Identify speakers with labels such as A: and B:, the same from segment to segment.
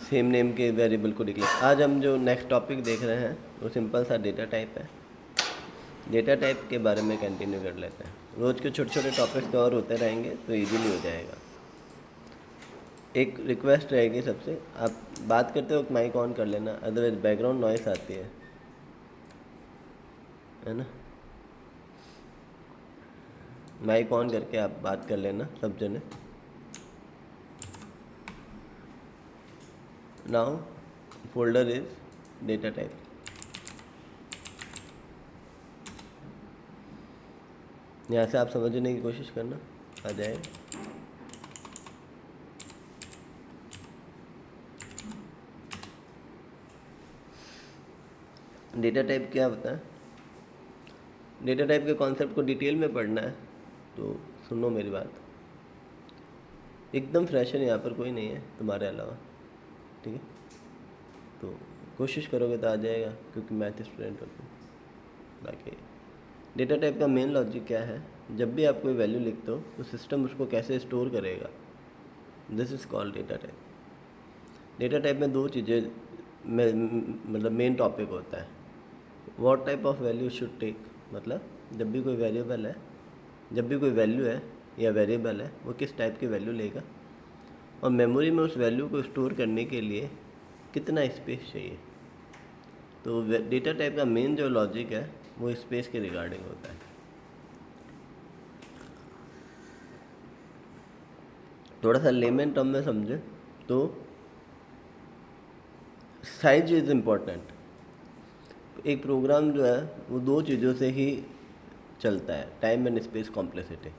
A: Same name के variable को declare. आज हम जो नेक्स्ट टॉपिक देख रहे हैं वो सिंपल सा डेटा टाइप है। डेटा टाइप के बारे में कंटिन्यू कर लेते हैं। रोज़ के छोटे छोटे टॉपिक्स कवर होते रहेंगे तो इजीली हो जाएगा। एक रिक्वेस्ट रहेगी सबसे, आप बात करते वक्त माइक ऑन कर लेना, अदरवाइज बैकग्राउंड नॉइस आती है ना। माइक ऑन करके आप बात कर लेना सब जने। Now folder is data type. यहाँ से आप समझने की कोशिश करना, आ जाएगा। डेटा टाइप क्या होता है? डेटा टाइप के कॉन्सेप्ट को डिटेल में पढ़ना है तो सुनो मेरी बात। एकदम फ्रेशर यहाँ पर कोई नहीं है तुम्हारे अलावा, ठीक है? तो कोशिश करोगे तो आ जाएगा, क्योंकि मैथ स्टूडेंट हो तुम। बाकी डेटा टाइप का मेन लॉजिक क्या है? जब भी आप कोई वैल्यू लिखते हो तो सिस्टम उसको कैसे स्टोर करेगा, this is called data type. Data type में दो चीज़ें मतलब मेन टॉपिक होता है। What type of value should take, मतलब जब भी कोई वेरिएबल है, जब भी कोई वैल्यू है या वेरिएबल है, वो किस टाइप की वैल्यू लेगा, और मेमोरी में उस वैल्यू को स्टोर करने के लिए कितना स्पेस चाहिए। तो डेटा टाइप का मेन जो लॉजिक है वो स्पेस के रिगार्डिंग होता है। थोड़ा सा लेमन टर्म में समझे तो साइज इज़ इम्पोर्टेंट। एक प्रोग्राम जो है वो दो चीज़ों से ही चलता है, time and space complexity.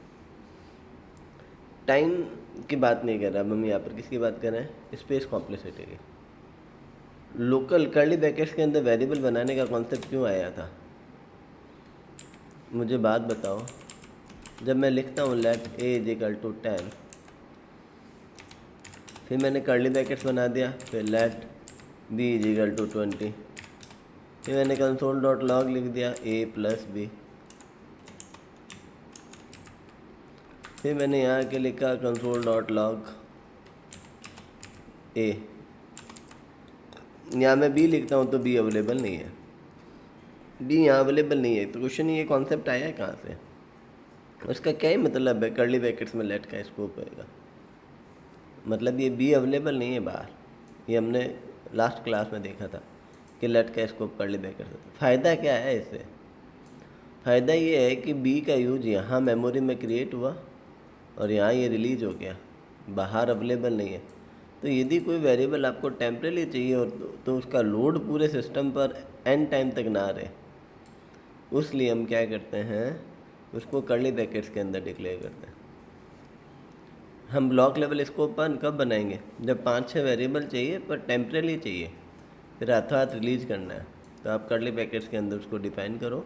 A: Time की बात नहीं कर रहा हम यहाँ पर, किसकी बात कर रहे हैं? स्पेस कॉम्प्लेक्सिटी की। लोकल कर्ली ब्रैकेट्स के अंदर वेरिएबल बनाने का कॉन्सेप्ट क्यों आया था, मुझे बात बताओ। जब मैं लिखता हूँ let A is equal to 10, फिर मैंने कर्ली ब्रैकेट्स बना दिया, फिर let B is equal to 20, फिर मैंने कंसोल डॉट लॉग लिख दिया ए प्लस बी, फिर मैंने यहाँ के लिखा कंसोल डॉट लॉग ए। यहाँ मैं बी लिखता हूँ तो बी अवेलेबल नहीं है, बी यहाँ अवेलेबल नहीं है। तो क्वेश्चन ये कॉन्सेप्ट आया है कहाँ से? उसका क्या ही मतलब है कर्ली ब्रैकेट्स में लेट का स्कोप होएगा? मतलब ये बी अवेलेबल नहीं है बाहर। ये हमने लास्ट क्लास में देखा था कि लेट का स्कोप कर्ली ब्रैकेट्स होता है। फ़ायदा क्या है इससे? फ़ायदा ये है कि बी का यूज यहाँ मेमोरी में क्रिएट हुआ और यहाँ ये रिलीज हो गया, बाहर अवेलेबल नहीं है। तो यदि कोई वेरिएबल आपको टेम्परेली चाहिए और तो उसका लोड पूरे सिस्टम पर एन टाइम तक ना रहे, उसलिए हम क्या करते हैं, उसको कर्ली ब्रैकेट्स के अंदर डिक्लेयर करते हैं। हम ब्लॉक लेवल स्कोप पर कब बनाएंगे? जब 5-6 वेरिएबल चाहिए पर टेम्परेली चाहिए, फिर हाथों हाथ रिलीज करना है, तो आप कर्ली ब्रैकेट्स के अंदर उसको डिफाइन करो,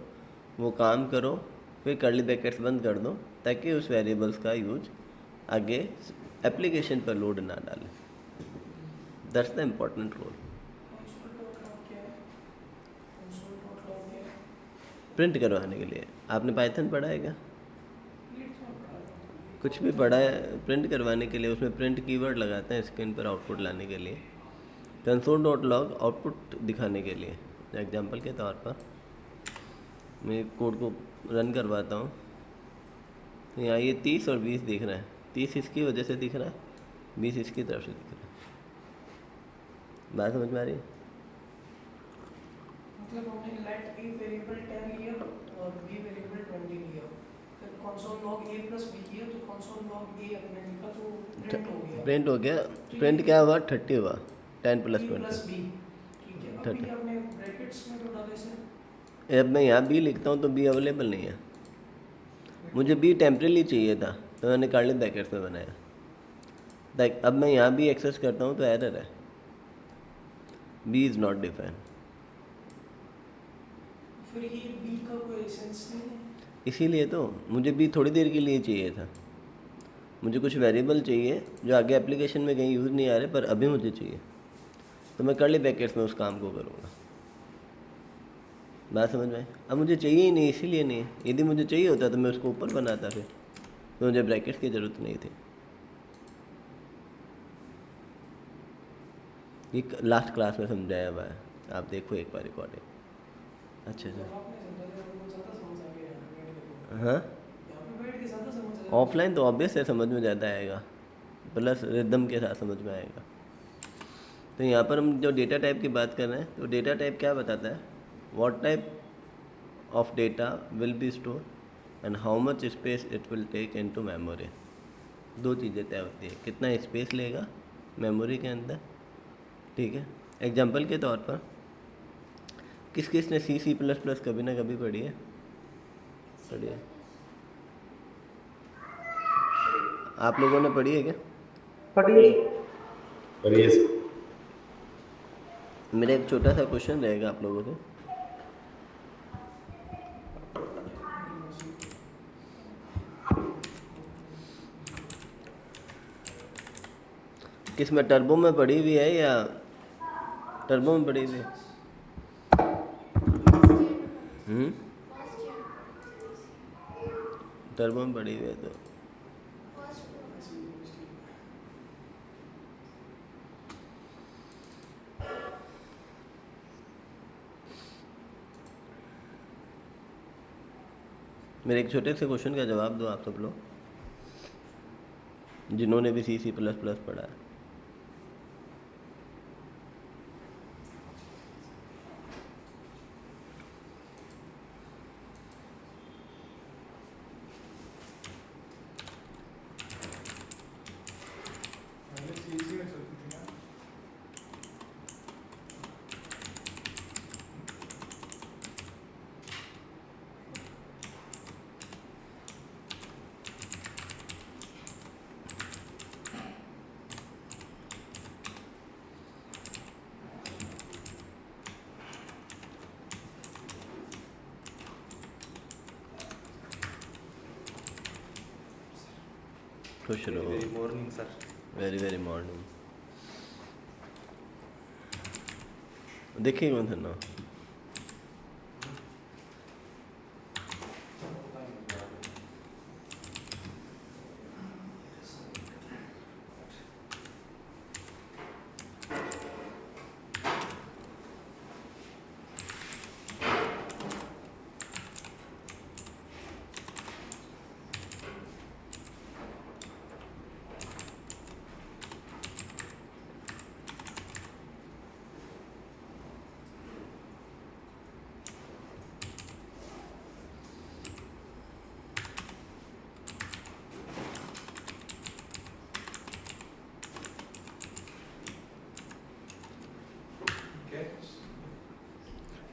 A: वो काम करो, फिर कर्ली ब्रैकेट्स बंद कर दो, ताकि उस वेरिएबल्स का यूज आगे एप्लीकेशन पर लोड ना डालें। That's the important role. Print करवाने के लिए आपने पाइथन पढ़ा है क्या? कुछ भी पढ़ा है? प्रिंट करवाने के लिए उसमें प्रिंट कीवर्ड लगाते हैं स्क्रीन पर आउटपुट लाने के लिए। कंसोल डॉट लॉग आउटपुट दिखाने के लिए। एग्जांपल के तौर पर मैं कोड को रन करवाता हूँ, यहाँ ये 30 और 20 दिख रहा है। 30 इसकी वजह से दिख रहा है, 20 इसकी तरफ से दिख रहा है। बात समझ में आ रही है?
B: मतलब हमने लेट ए वेरिएबल 10 लिया और बी वेरिएबल 20 लिया, फिर कंसोल लॉग ए प्लस बी किया, तो कंसोल लॉग ए अपने लिखा तो प्रिंट हो गया।
A: प्रिंट हो गया।
B: तो
A: प्रिंट
B: ये
A: क्या हुआ? 30 हुआ, 10 प्लस
B: ए
A: 20,
B: प्लस बी, ठीक है। अभी
A: 30।
B: हमने ब्रैकेट्स में तो डाले से,
A: अब मैं यहाँ बी लिखता हूँ तो बी अवेलेबल नहीं है, मुझे बी टेम्परेली चाहिए था तो मैंने कर्ली ब्रैकेट्स में बनाया। देख अब मैं यहाँ भी एक्सेस करता हूँ तो एरर है, बी इज़ नॉट डिफाइंड।
B: फिर ये बी का कोई सेंस नहीं है।
A: इसीलिए तो मुझे बी थोड़ी देर के लिए चाहिए था। मुझे कुछ वेरिएबल चाहिए जो आगे एप्लीकेशन में कहीं यूज़ नहीं आ रहे, पर अभी मुझे चाहिए, तो मैं कर्ली ब्रैकेट्स में उस काम को करूँगा। बात समझ में आई? अब मुझे चाहिए ही नहीं, इसीलिए नहीं। यदि मुझे चाहिए होता तो मैं उसको ऊपर बनाता, फिर तो मुझे ब्रैकेट्स की ज़रूरत नहीं थी। ये लास्ट क्लास में समझाया हुआ है, आप देखो एक बार रिकॉर्डिंग। अच्छा
B: जब
A: अच्छा।
B: आपने समझाया वो ज़्यादा समझ आ गया यहाँ पे बैठ के,
A: हाँ,
B: यहाँ पे बैठ के ज़्यादा समझ आ जाता
A: ऑफलाइन तो ऑब्वियस है समझ में ज़्यादा आएगा, प्लस रिदम के साथ समझ में आएगा। तो यहाँ पर हम जो डेटा टाइप की बात कर रहे हैं, तो डेटा टाइप क्या बताता है, what type of data will be store and how much space it will take into memory. दो चीज़ें तय होती है, कितना स्पेस लेगा मेमोरी के अंदर, ठीक है। एग्जांपल के तौर पर किस किस ने सी सी प्लस प्लस कभी ना कभी पढ़ी है, पढ़ी है, आप लोगों ने पढ़ी है क्या?
B: पढ़िए।
C: करिए सर।
A: मेरा एक छोटा सा क्वेश्चन रहेगा आप लोगों से, किस में टर्बो में पढ़ी हुई है या टर्बो में पढ़ी हुई है? हम्म, टर्बो में पढ़ी हुई है। तो मेरे एक छोटे से क्वेश्चन का जवाब दो आप सब लोग, जिन्होंने भी सी सी प्लस प्लस पढ़ा है। खुश रहो।
C: Very morning sir.
A: Very very morning. देखिए कौन सा ना,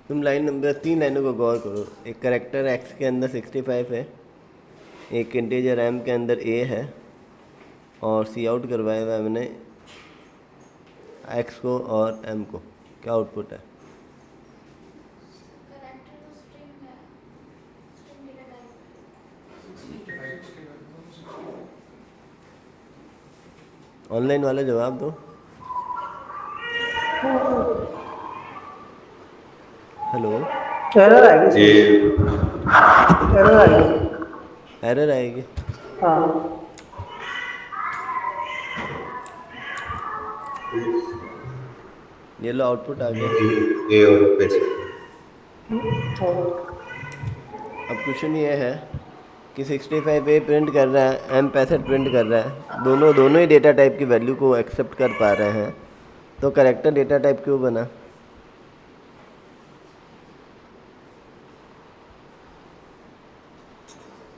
A: तुम लाइन नंबर 3 लाइनों को गौर करो। एक करेक्टर एक्स के अंदर 65 है, एक इंटीजर एम के अंदर ए है, और सी आउट करवाया हुआ है मैंने एक्स को और एम को। क्या आउटपुट है? ऑनलाइन वाले जवाब दो। हेलो,
B: एरर आएगी,
C: ये
B: एरर आएगी।
A: एरर आएगी?
B: हाँ
A: ये लो आउटपुट आ गया।
C: ए और पैसे।
A: अब क्वेश्चन ये है कि 65 ए प्रिंट कर रहा है, एम 65 प्रिंट कर रहा है, दोनों ही डेटा टाइप की वैल्यू को एक्सेप्ट कर पा रहे हैं, तो करेक्टर डेटा टाइप क्यों बना?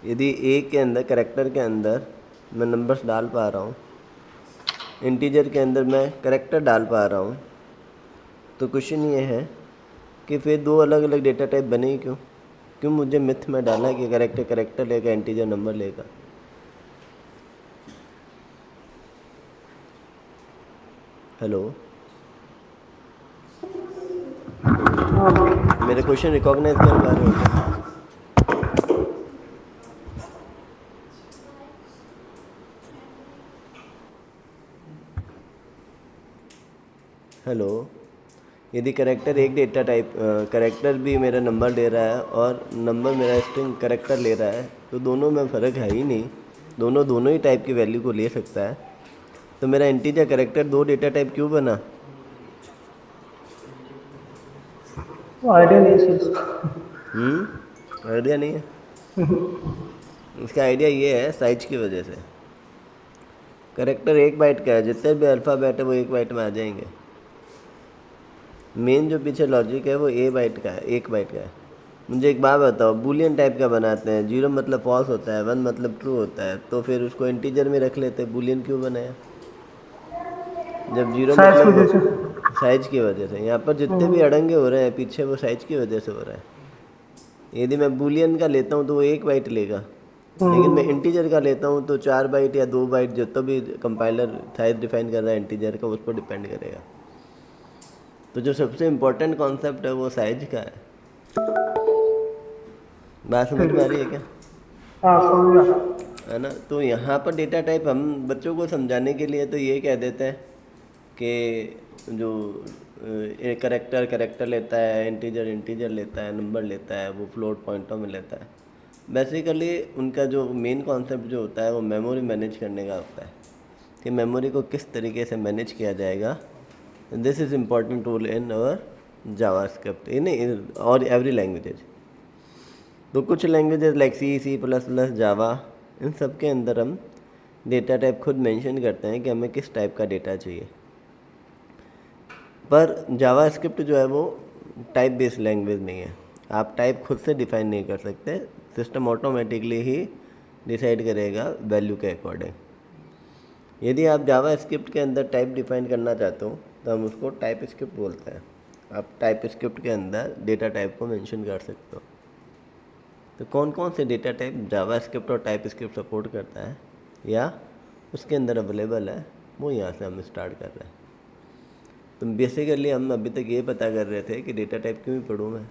A: यदि ए के अंदर, करेक्टर के अंदर मैं नंबर्स डाल पा रहा हूँ, इंटीजर के अंदर मैं करेक्टर डाल पा रहा हूँ, तो क्वेश्चन ये है कि फिर दो अलग अलग डेटा टाइप बने ही क्यों? क्यों मुझे मिथ में डाला है कि करेक्टर करेक्टर लेगा, इंटीजर नंबर लेगा? हेलो, मेरे क्वेश्चन रिकॉग्नाइज कर पा रहे हो क्या? हेलो, यदि करेक्टर एक डेटा टाइप, करेक्टर भी मेरा नंबर ले रहा है और नंबर मेरा स्ट्रिंग करेक्टर ले रहा है, तो दोनों में फ़र्क है ही नहीं, दोनों ही टाइप की वैल्यू को ले सकता है, तो मेरा इंटीजर करेक्टर दो डेटा टाइप क्यों बना?
B: आइडिया नहीं है इसका।
A: आइडिया नहीं है। इसका आइडिया ये है साइज की वजह से। करेक्टर 1 बाइट का है, जितने भी अल्फ़ाबेट है वो 1 बाइट में आ जाएंगे। मेन जो पीछे लॉजिक है वो 1 बाइट का है, 1 बाइट का है। मुझे एक बात बताओ, बूलियन टाइप का बनाते हैं, 0 मतलब फॉल्स होता है, 1 मतलब ट्रू होता है, तो फिर उसको इंटीजर में रख लेते, बूलियन क्यों बनाया? जब 0
B: साइज की वजह
A: मतलब
B: से।
A: साइज की वजह से। यहाँ पर जितने भी अड़ंगे हो रहे हैं पीछे वो साइज की वजह से हो रहा है। यदि मैं बूलियन का लेता हूँ तो वो 1 बाइट लेगा, लेकिन मैं इंटीजर का लेता हूँ तो 4 बाइट या 2 बाइट, जो तो भी कंपाइलर साइज डिफाइन कर रहा है इंटीजर का, उस पर डिपेंड करेगा। तो जो सबसे इम्पोर्टेंट कॉन्सेप्ट है वो साइज का है। बात समझ में आ रही है क्या?
B: हाँ समझ गया।
A: है ना? तो यहाँ पर डेटा टाइप हम बच्चों को समझाने के लिए तो ये कह देते हैं कि जो एक करेक्टर करेक्टर लेता है, इंटीजर इंटीजर लेता है, नंबर लेता है, वो फ्लोट पॉइंटों में लेता है। बेसिकली उनका जो मेन कॉन्सेप्ट जो होता है वो मेमोरी मैनेज करने का होता है, कि मेमोरी को किस तरीके से मैनेज किया जाएगा। This is important tool in our JavaScript, नहीं और एवरी लैंग्वेजेज। तो कुछ लैंग्वेजेस लाइक C++, जावा, इन सब के अंदर हम डेटा टाइप खुद मेंशन करते हैं कि हमें किस टाइप का डेटा चाहिए। पर जावा स्क्रिप्ट जो है वो टाइप बेस्ड लैंग्वेज नहीं है। आप टाइप खुद से डिफाइन नहीं कर सकते, सिस्टम ऑटोमेटिकली ही डिसाइड करेगा वैल्यू के अकॉर्डिंग। यदि आप जावा स्क्रिप्ट के अंदर टाइप डिफाइन करना चाहते हो तो हम उसको टाइप स्क्रिप्ट बोलते हैं। आप टाइप स्क्रिप्ट के अंदर डेटा टाइप को मेंशन कर सकते हो। तो कौन कौन से डेटा टाइप जावा स्क्रिप्ट और टाइप स्क्रिप्ट सपोर्ट करता है या उसके अंदर अवेलेबल है, वो यहाँ से हम स्टार्ट कर रहे हैं। तो बेसिकली हम अभी तक ये पता कर रहे थे कि डेटा टाइप क्यों ही पढ़ूँ मैं,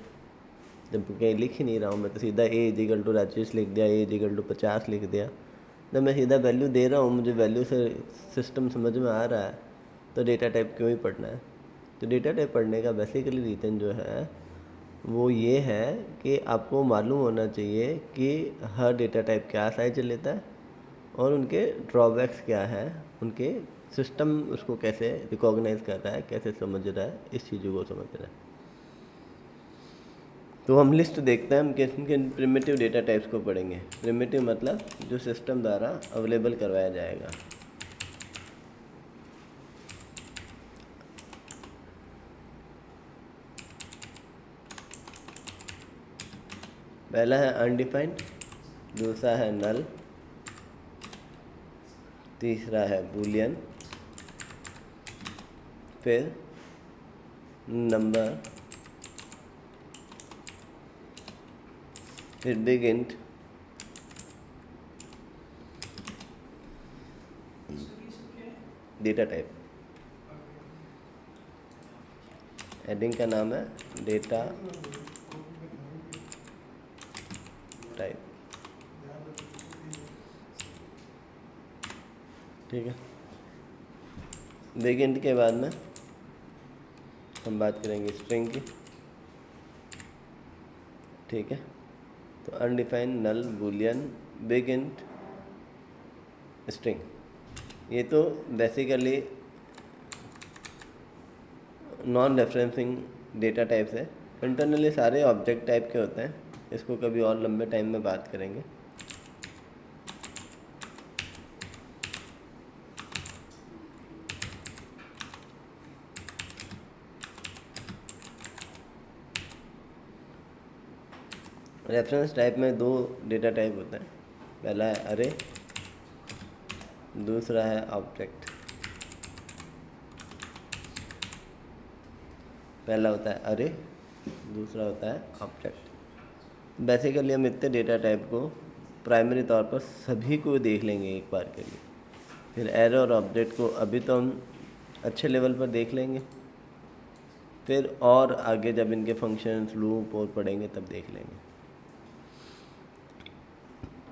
A: जब कहीं लिख ही नहीं रहा हूँ। मैं तो सीधा A= राजेश लिख दिया, A=50 लिख दिया। जब मैं सीधा वैल्यू दे रहा हूँ, मुझे वैल्यू से सिस्टम समझ में आ रहा है, तो डेटा टाइप क्यों ही पढ़ना है? तो डेटा टाइप पढ़ने का बेसिकली रीज़न जो है वो ये है कि आपको मालूम होना चाहिए कि हर डेटा टाइप क्या साइज लेता है और उनके ड्रॉबैक्स क्या है, उनके सिस्टम उसको कैसे रिकॉग्नाइज कर रहा है, कैसे समझ रहा है, इस चीज़ों को समझ रहा है। तो हम लिस्ट देखते हैं, हम किन किन प्रिमिटिव डेटा टाइप्स को पढ़ेंगे। प्रिमिटिव मतलब जो सिस्टम द्वारा अवेलेबल करवाया जाएगा। पहला है अनडिफाइंड, दूसरा है नल, तीसरा है बूलियन, फिर नंबर, फिर big int, data type. Heading का नाम है डेटा टाइप। ठीक है। बिग इंट के बाद में हम बात करेंगे स्ट्रिंग की। ठीक है। तो अनडिफाइंड, नल, बूलियन, बिग इंट, स्ट्रिंग, ये तो basically non referencing data types है। इंटरनली सारे ऑब्जेक्ट टाइप के होते हैं, इसको कभी और लंबे टाइम में बात करेंगे। रेफरेंस टाइप में 2 डेटा टाइप होते हैं, पहला है अरे, दूसरा है ऑब्जेक्ट। पहला होता है अरे, दूसरा होता है ऑब्जेक्ट। बेसिकली हम इतने डेटा टाइप को प्राइमरी तौर पर सभी को देख लेंगे एक बार के लिए, फिर एरे और ऑब्जेक्ट को अभी तो हम अच्छे लेवल पर देख लेंगे, फिर और आगे जब इनके फंक्शंस, लूप और पढ़ेंगे तब देख लेंगे।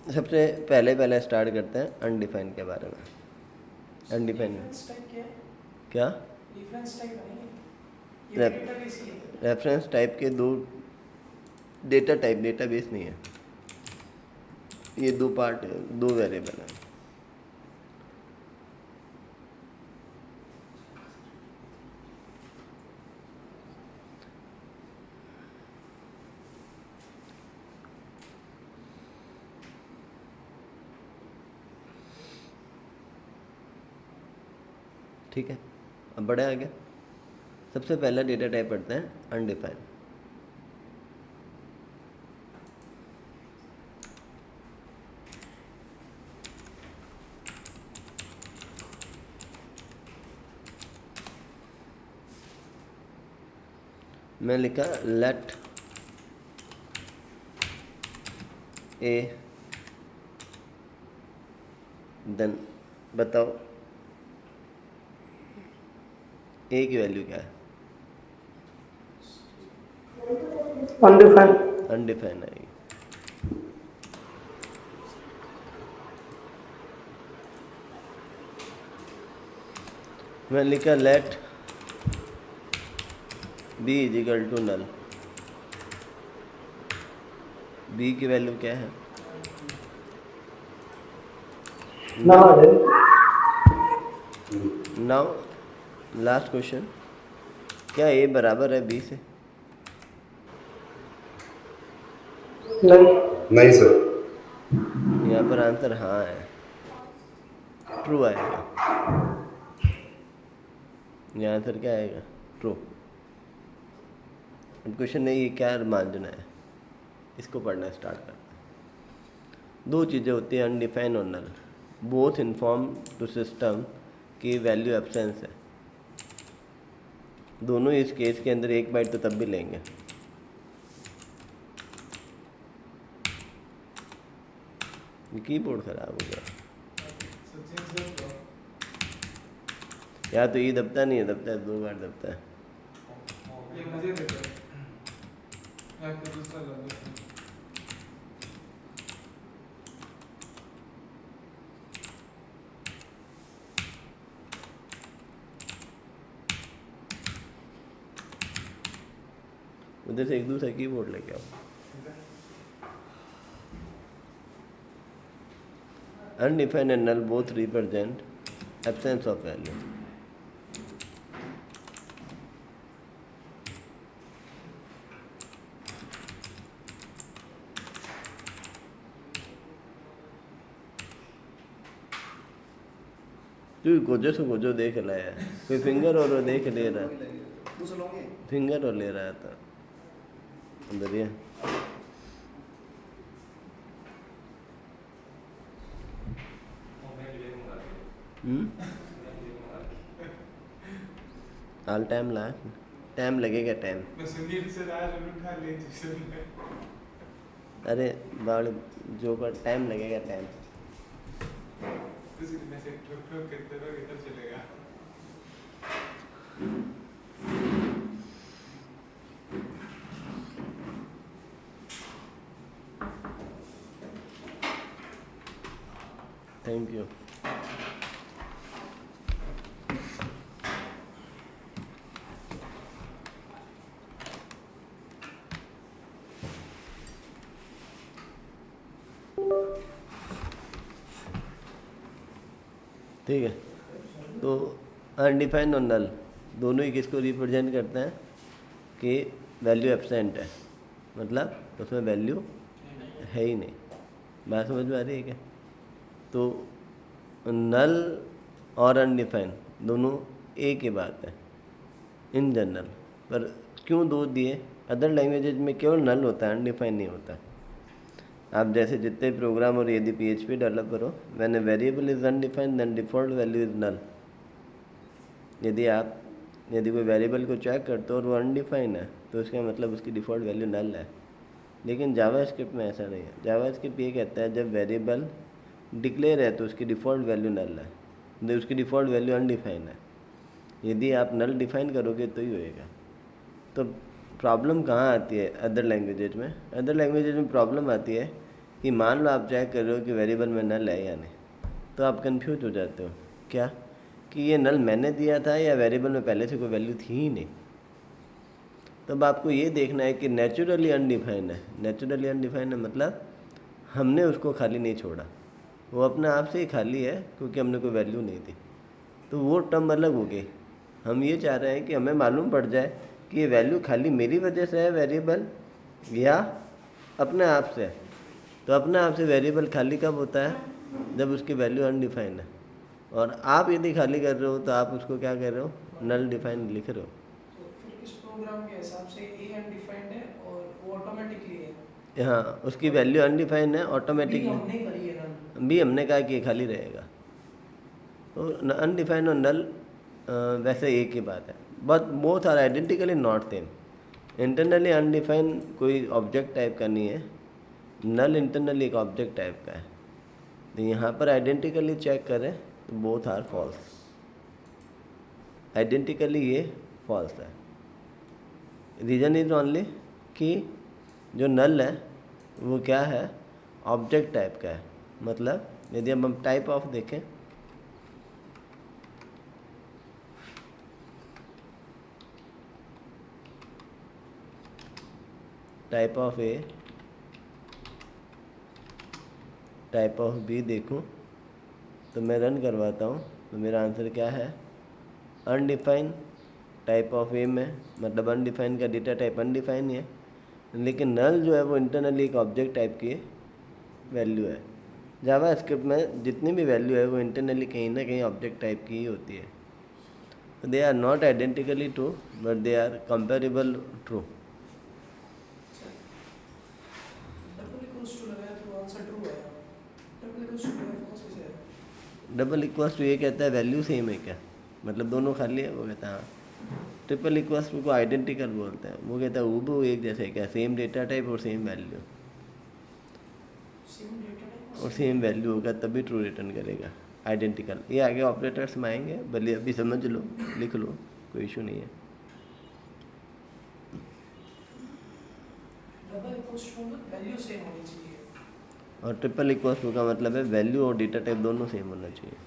A: सबसे पहले स्टार्ट करते हैं अनडिफाइंड के बारे में। अनडिफाइंड
B: डिफरेंस टाइप क्या है?
A: क्या?
B: डिफरेंस टाइप नहीं है, ये भी डेटाबेस ही है।
A: रेफरेंस टाइप के 2 डेटा टाइप, डेटाबेस नहीं है ये, 2 पार्ट, 2 वेरिएबल है। ठीक है, अब बड़े आगे सबसे पहला डेटा टाइप पढ़ते हैं अनडिफाइंड। मैं लिखा लेट ए, देन बताओ ए की वैल्यू क्या है?
B: अनडिफाइंड।
A: अनडिफाइंड आएगी। मैं लिखा let B is equal to null. B की वैल्यू क्या है? नाउ लास्ट क्वेश्चन, क्या ए बराबर है बी से?
C: नहीं सर।
A: यहाँ पर आंसर हाँ है, ट्रू आएगा। यहाँ आंसर क्या आएगा? ट्रू। अब क्वेश्चन नहीं ये क्या मानना है, इसको पढ़ना स्टार्ट करते हैं। दो चीज़ें होती हैं अनडिफाइन और नल, बोथ इन्फॉर्म टू सिस्टम की वैल्यू एब्सेंस है। दोनों इस केस के अंदर एक बाइट तो तब भी लेंगे। कीबोर्ड खराब हो गया, या तो ये दबता नहीं है, दबता है 2 बार दबता है। उधर से एक दूसरा कीबोर्ड लेके आओ। Undefined and null both represent absence of value. तू गोजो से गोजो देख लाया है, कोई फिंगर और वो देख ले रहा, फिंगर और ले रहा था अंदर ये। ऑल टाइम ला, टाइम लगेगा टाइम। अरे बाड़ जो पर टाइम लगेगा टाइम। Thank you. ठीक है, तो अनडिफाइंड और नल दोनों ही किसको रिप्रेजेंट करते हैं कि वैल्यू एब्सेंट है, मतलब उसमें वैल्यू है ही नहीं। बात समझ में आ रही है क्या? तो नल और अनडिफाइंड दोनों एक ही बात है इन जनरल, पर क्यों दो दिए? अदर लैंग्वेजेज में केवल नल होता है, अनडिफाइंड नहीं होता। आप जैसे जितने प्रोग्राम और यदि PHP डेवलप करो, when a variable is undefined then default value is null. यदि कोई वेरिएबल को चेक करते हो और वो अनडिफाइंड है तो इसका मतलब उसकी डिफ़ॉल्ट वैल्यू नल है। लेकिन जावास्क्रिप्ट में ऐसा नहीं है। जावास्क्रिप्ट ये कहता है जब वेरिएबल डिक्लेयर है तो उसकी डिफ़ॉल्ट वैल्यू नल है, उसकी डिफ़ॉल्ट वैल्यू अनडिफाइंड है। यदि आप नल डिफाइन करोगे तो ही होएगा। तो प्रॉब्लम कहाँ आती है अदर लैंग्वेजेज में? अदर लैंग्वेजेज में प्रॉब्लम आती है कि मान लो आप चेक कर रहे हो कि वेरिएबल में नल है या नहीं, तो आप कंफ्यूज हो जाते हो क्या कि ये नल मैंने दिया था या वेरिएबल में पहले से कोई वैल्यू थी ही नहीं। तब आपको ये देखना है कि नेचुरली अनडिफाइंड है। नेचुरली अनडिफाइंड है मतलब हमने उसको खाली नहीं छोड़ा, वो अपने आप से ही खाली है क्योंकि हमने कोई वैल्यू नहीं दी। तो वो टर्म अलग हो गई। हम ये चाह रहे हैं कि हमें मालूम पड़ जाए कि ये वैल्यू खाली मेरी वजह से है वेरिएबल या अपने आप से है। तो अपने आप से वेरिएबल खाली कब होता है? जब उसकी वैल्यू अनडिफाइंड है। और आप यदि खाली कर रहे हो तो आप उसको क्या कर रहे हो, नल डिफाइन लिख रहे हो।
B: तो फिर इस प्रोग्राम के हिसाब से ए अनडिफाइंड है और वो ऑटोमेटिकली है।
A: हाँ, उसकी वैल्यू अनडिफाइंड है
B: बी
A: ऑटोमेटिकली।
B: हमने करी है नल।
A: बी हमने कहा कि ये खाली रहेगा, तो अनडिफाइंड और नल वैसे एक ही बात है, but both are identically not same. Internally undefined कोई ऑब्जेक्ट टाइप का नहीं है, नल इंटरनली एक ऑब्जेक्ट टाइप का है। तो यहाँ पर आइडेंटिकली चेक करें तो बोथ आर फॉल्स, आइडेंटिकली ये फॉल्स है। रीज़न इज ओनली कि जो नल है वो क्या है, ऑब्जेक्ट टाइप का है। मतलब यदि हम टाइप ऑफ देखें, type of A, type of B देखूं तो मैं रन करवाता हूँ तो मेरा आंसर क्या है, अनडिफाइन। टाइप ऑफ ए में मतलब अनडिफाइन का डेटा टाइप अनडिफाइन ही है, लेकिन नल जो है वो इंटरनली एक ऑब्जेक्ट टाइप की वैल्यू है। जावा स्क्रिप्ट में जितनी भी वैल्यू है वो इंटरनली कहीं ना कहीं ऑब्जेक्ट टाइप की ही होती है। They are not identically true but they are comparable true.
B: Double equals to लगाया तो आंसर ट्रू है। डबल इक्वल्स टू लगाया फॉल्स कैसे है?
A: डबल इक्वल्स टू ये कहता है वैल्यू सेम है क्या, मतलब दोनों खाली है, वो कहता है हाँ। ट्रिपल इक्वल्स टू को आइडेंटिकल बोलते हैं, वो कहता है हूबहू एक जैसे क्या, सेम डेटा टाइप और same value,
B: same data type
A: और सेम वैल्यू होगा तभी ट्रू रिटर्न करेगा, आइडेंटिकल। ये आगे ऑपरेटर्स में आएंगे, भले अभी समझ लो, लिख लो, कोई इशू नहीं है।
B: डबल इक्वल्स टू में वैल्यू सेम होनी चाहिए।
A: और ट्रिपल इक्वल्स टू का मतलब है वैल्यू और डेटा टाइप दोनों सेम होना चाहिए।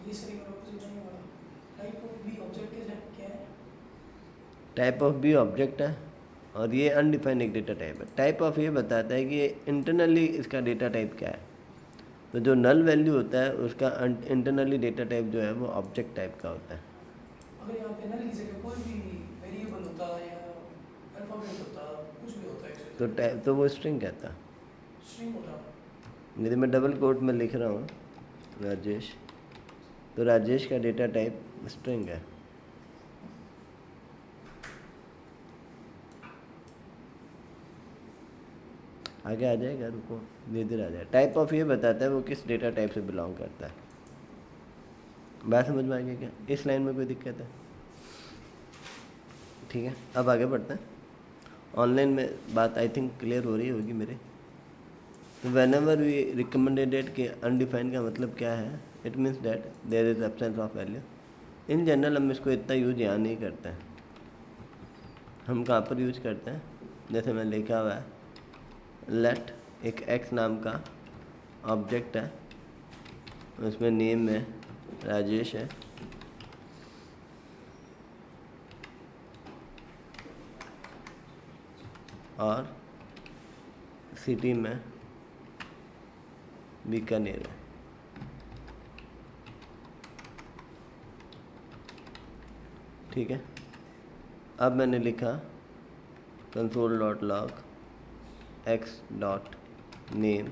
B: ये सही और ऑपोजिट नहीं वाला। टाइप ऑफ बी ऑब्जेक्ट क्या है?
A: टाइप ऑफ बी ऑब्जेक्ट है और ये अनडिफाइंड एक डेटा टाइप है। टाइप ऑफ ये बताता है कि इंटरनली इसका डेटा टाइप क्या है। तो जो नल वैल्यू होता है उसका इंटरनली डेटा टाइप जो है वो ऑब्जेक्ट टाइप का होता है।
B: अगर यहाँ पे नल की जगह कोई भी वेरिएबल होता या अल्फाबेट होता, कुछ भी होता है,
A: तो टाइप तो वो स्ट्रिंग कहता है।
B: स्ट्रिंग होता।
A: यदि मैं डबल कोट में लिख रहा हूँ राजेश, तो राजेश का डेटा टाइप स्ट्रिंग है। आगे आ जाएगा, रुको धीरे धीरे आ जाएगा। टाइप ऑफ ये बताता है वो किस डेटा टाइप से बिलोंग करता है। बात समझ में आ गई क्या? इस लाइन में कोई दिक्कत है? ठीक है, अब आगे बढ़ते हैं। ऑनलाइन में बात आई थिंक क्लियर हो रही होगी मेरे। तो वेन एवर वी रिकमेंडेड कि अनडिफाइंड का मतलब क्या है, it means that there is absence of value. In general हम इसको इतना यूज यहाँ नहीं करते हैं। हम कहाँ पर यूज करते हैं, जैसे मैं लिखा हुआ है लेट एक एक्स नाम का ऑब्जेक्ट है, उसमें नेम में राजेश है, और सिटी में बीकानेर है। ठीक है, अब मैंने लिखा console.log x.name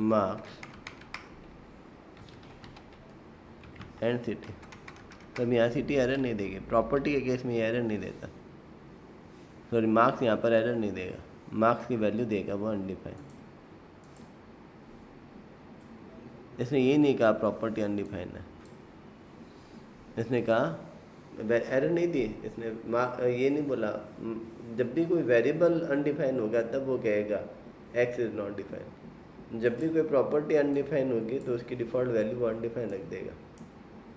A: marks and city. तब यहाँ सिटी एरर नहीं देगी, प्रॉपर्टी के केस में ये एरर नहीं देता। सॉरी, मार्क्स यहाँ पर एरर नहीं देगा, मार्क्स की वैल्यू देगा वो अनडिफाइंड। इसने ये नहीं कहा प्रॉपर्टी अनडिफाइंड है, इसने कहा एरर नहीं दी इसने, ये नहीं बोला। जब भी कोई वेरिएबल अनडिफाइन होगा तब वो कहेगा एक्स इज़ नॉट डिफाइंड। जब भी कोई प्रॉपर्टी अनडिफाइन होगी तो उसकी डिफ़ॉल्ट वैल्यू वो अनडिफाइंड रख देगा,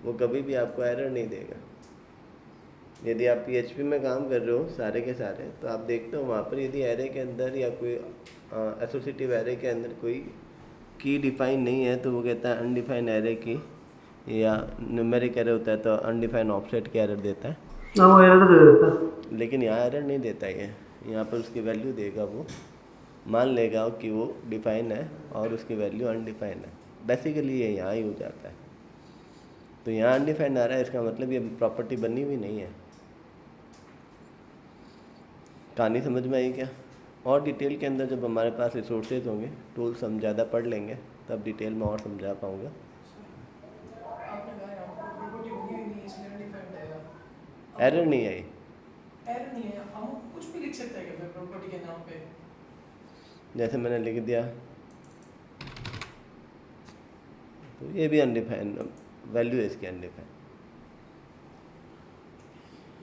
A: वो कभी भी आपको एरर नहीं देगा। यदि आप PHP में काम कर रहे हो सारे के सारे, तो आप देखते हो वहाँ पर यदि एरे के अंदर या कोई एसोसिएटिव एरे के अंदर कोई की डिफाइन नहीं है तो वो कहता है अनडिफाइंड एरे की, या न्यूमेरिक एरे होता है तो अनडिफाइंड ऑफसेट की एरर देता है।
D: हाँ वो एरर दे देता है।
A: लेकिन यहाँ एरर नहीं देता ये, यहाँ पर उसकी वैल्यू देगा, वो मान लेगा कि वो डिफाइन है और उसकी वैल्यू अनडिफाइंड है। बेसिकली ये यहाँ ही हो जाता है। तो यहाँ अनडिफाइंड आ रहा है, इसका मतलब ये प्रॉपर्टी बनी हुई नहीं है। कहानी समझ में आई क्या? और डिटेल के अंदर जब हमारे पास रिसोर्सेज होंगे, टूल्स हम ज़्यादा पढ़ लेंगे, तब डिटेल में और समझा पाऊँगा।
B: आपने कहा यहाँ पर प्रॉपर्टी होगी ही नहीं इसलिए अनडिफाइंड आएगा।
A: एरर नहीं आई।
B: एरर नहीं है, हम कुछ भी लिख सकते हैं क्या फिर प्रॉपर्टी के नाम पे?
A: जैसे मैंने लिख दिया, तो ये भी अनडिफाइंड वैल्यू है इसकी, अनडिफाइंड।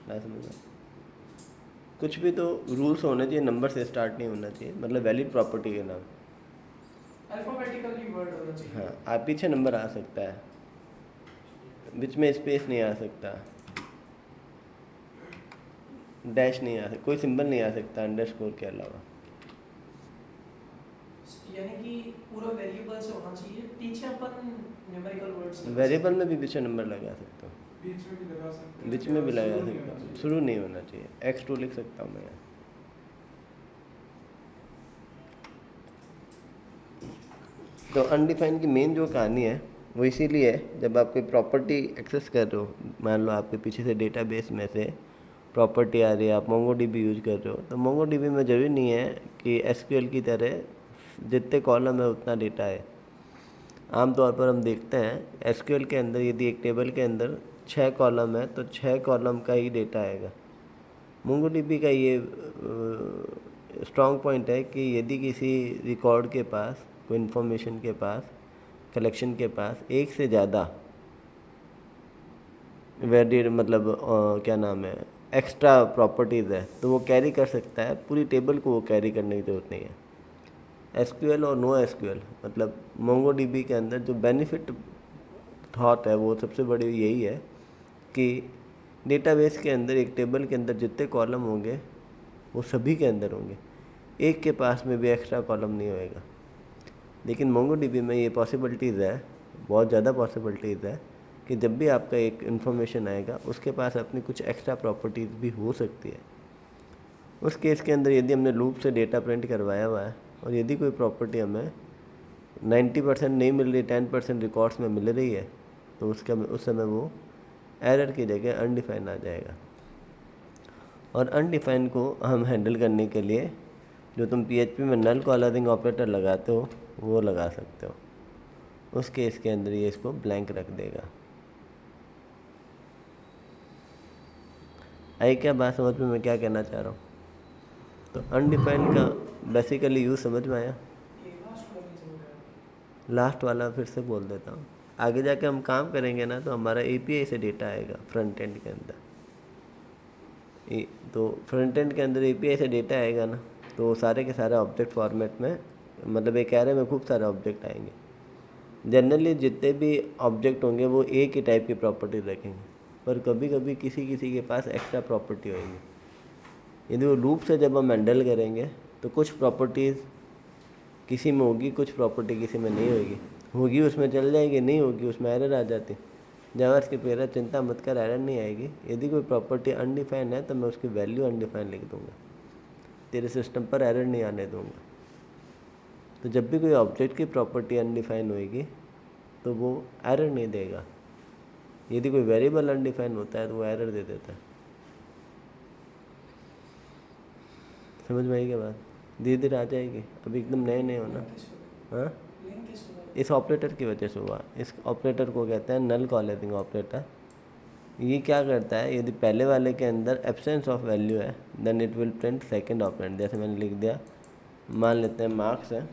A: ना समझ, कुछ भी तो रूल्स होने चाहिए, नंबर से स्टार्ट नहीं होना चाहिए, मतलब वैलिड प्रॉपर्टी के नाम।
B: अल्फाबेटिकली वर्ड होना चाहिए।
A: हाँ, आप पीछे नंबर आ सकता है, बीच में स्पेस नहीं आ सकता, डैश नहीं आ सकता, कोई सिंबल नहीं आ सकता अंडरस्कोर के अलावा।
B: यानी कि पूरा वेरिएबल से होना चाहिए, पीछे अपन न्यूमेरिकल वर्ड्स
A: वेरिएबल में भी पीछे नंबर लगा सकते हो,
B: बीच में भी लगा सकते हैं,
A: बीच में भी लगा
B: शुरू नहीं
A: सकते
B: होना
A: हो,
B: चाहिए।
A: शुरू नहीं होना चाहिए। x2 लिख सकता हूँ मैं यहाँ। तो अनडिफाइंड की मेन जो कहानी है वो इसीलिए है, जब आप कोई प्रॉपर्टी एक्सेस कर रहे हो, मान लो आपके पीछे से डेटाबेस में से प्रॉपर्टी आ रही है, आप MongoDB यूज कर रहे हो, तो MongoDB में जरूरी नहीं है कि SQL की तरह जितने कॉलम है उतना डेटा है। आमतौर पर हम देखते हैं SQL के अंदर यदि एक टेबल के अंदर 6 कॉलम है तो 6 कॉलम का ही डेटा आएगा। MongoDB का ये स्ट्रॉन्ग पॉइंट है कि यदि किसी रिकॉर्ड के पास, कोई इन्फॉर्मेशन के पास, कलेक्शन के पास एक से ज़्यादा वैलिड मतलब क्या नाम है, एक्स्ट्रा प्रॉपर्टीज़ है, तो वो कैरी कर सकता है, पूरी टेबल को वो कैरी करने की ज़रूरत नहीं है। SQL और नो SQL मतलब MongoDB के अंदर जो बेनिफिट थॉट है वो सबसे बड़ी यही है कि डेटाबेस के अंदर, एक टेबल के अंदर जितने कॉलम होंगे वो सभी के अंदर होंगे, एक के पास में भी एक्स्ट्रा कॉलम नहीं होएगा। लेकिन MongoDB में ये पॉसिबिलिटीज़ है, बहुत ज़्यादा पॉसिबिलिटीज़ है कि जब भी आपका एक इन्फॉर्मेशन आएगा उसके पास अपनी कुछ एक्स्ट्रा प्रॉपर्टीज़ भी हो सकती है। उस केस के अंदर यदि हमने लूप से डेटा प्रिंट करवाया हुआ है और यदि कोई प्रॉपर्टी हमें 90% नहीं मिल रही, 10% रिकॉर्ड्स में मिल रही है, तो उस समय वो एरर की जगह अनडिफाइंड आ जाएगा। और अनडिफाइंड को हम हैंडल करने के लिए जो तुम PHP में नल कॉलरिंग ऑपरेटर लगाते हो वो लगा सकते हो। उस केस के अंदर ये इसको ब्लैंक रख देगा। आई क्या बात समझ में मैं क्या कहना चाह रहा हूँ? तो अनडिफाइंड का बेसिकली यूज़ समझ में आया?
B: ये लास्ट वाला नहीं समझ आया।
A: लास्ट वाला फिर से बोल देता हूँ। आगे जाके हम काम करेंगे ना तो हमारा API से डेटा आएगा फ्रंट एंड के अंदर। तो फ्रंट एंड के अंदर API से डेटा आएगा ना, तो सारे के सारे ऑब्जेक्ट फॉर्मेट में, मतलब एक एरे में खूब सारे ऑब्जेक्ट आएंगे। जनरली जितने भी ऑब्जेक्ट होंगे वो एक ही टाइप की प्रॉपर्टी रखेंगे, पर कभी कभी किसी किसी के पास एक्स्ट्रा प्रॉपर्टी होगी। यदि वो लूप से जब हम हैंडल करेंगे तो कुछ प्रॉपर्टीज़ किसी में होगी, कुछ प्रॉपर्टी किसी में नहीं होगी उसमें चल जाएगी, नहीं होगी उसमें एरर आ जाती। जावास्क्रिप्ट वगैरह चिंता मत कर, एरर नहीं आएगी। यदि कोई प्रॉपर्टी अनडिफाइंड है तो मैं उसकी वैल्यू अनडिफाइंड लिख दूंगा, तेरे सिस्टम पर एरर नहीं आने दूंगा। तो जब भी कोई ऑब्जेक्ट की प्रॉपर्टी अनडिफाइंड होएगी तो वो एरर नहीं देगा। यदि कोई वेरिएबल अनडिफाइंड होता है तो वो एरर दे देता है। समझ में आई क्या बात? धीरे धीरे आ जाएगी, अभी एकदम नए नए हो ना। हाँ,
B: लिंक किस होगा?
A: इस ऑपरेटर की वजह से हुआ। इस ऑपरेटर को कहते हैं नल कॉलरिंग ऑपरेटर। ये क्या करता है, यदि पहले वाले के अंदर एब्सेंस ऑफ वैल्यू है then it will print second operand. जैसे मैंने लिख दिया, मान लेते हैं मार्क्स है,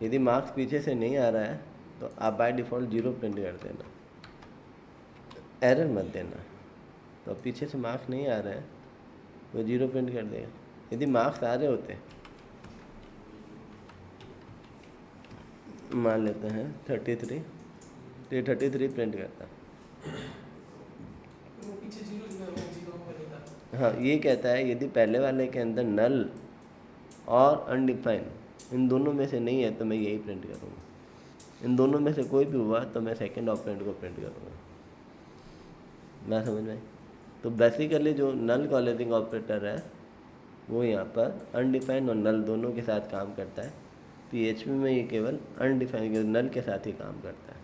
A: यदि मार्क्स पीछे से नहीं आ रहा है तो आप बाय डिफ़ॉल्ट 0 प्रिंट कर देना, एरर मत देना। तो पीछे से मार्क्स नहीं आ रहे हैं वो 0 प्रिंट कर देगा। यदि मार्क्स आ रहे होते, मान लेते हैं 33, तो ये 33 प्रिंट करता। हाँ, ये कहता है यदि पहले वाले के अंदर नल और अनडिफाइन इन दोनों में से नहीं है तो मैं यही प्रिंट करूँगा। इन दोनों में से कोई भी हुआ तो मैं सेकंड ऑपरेंड को प्रिंट करूँगा। मैं समझ में आई? तो बेसिकली जो नल कॉलेजिंग ऑपरेटर है वो यहाँ पर अनडिफाइंड और नल दोनों के साथ काम करता है। PHP में ये केवल अनडिफाइंड नल के साथ ही काम करता है।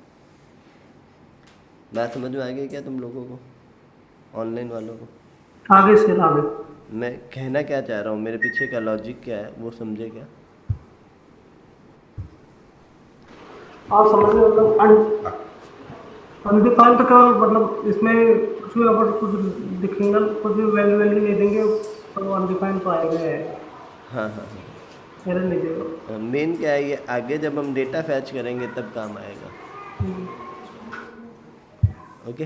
A: बात समझ में आ गई क्या तुम लोगों को, ऑनलाइन वालों को?
D: आगे से आगे।
A: मैं कहना क्या चाह रहा हूँ, मेरे पीछे का लॉजिक क्या है वो समझे क्या?
D: आप समझ रहे हो, मतलब अनडिफाइंड तो क्या मतलब इसमें कुछ भी अगर कुछ दिखेंगे, कुछ भी वैल्यू वैल्यू नहीं देंगे तो अनडिफाइंड तो आएगा ही आएगा,
A: हाँ हाँ
D: एरर नहीं देगा।
A: हाँ, मेन क्या है, ये आगे जब हम डेटा फैच करेंगे तब काम आएगा। ओके,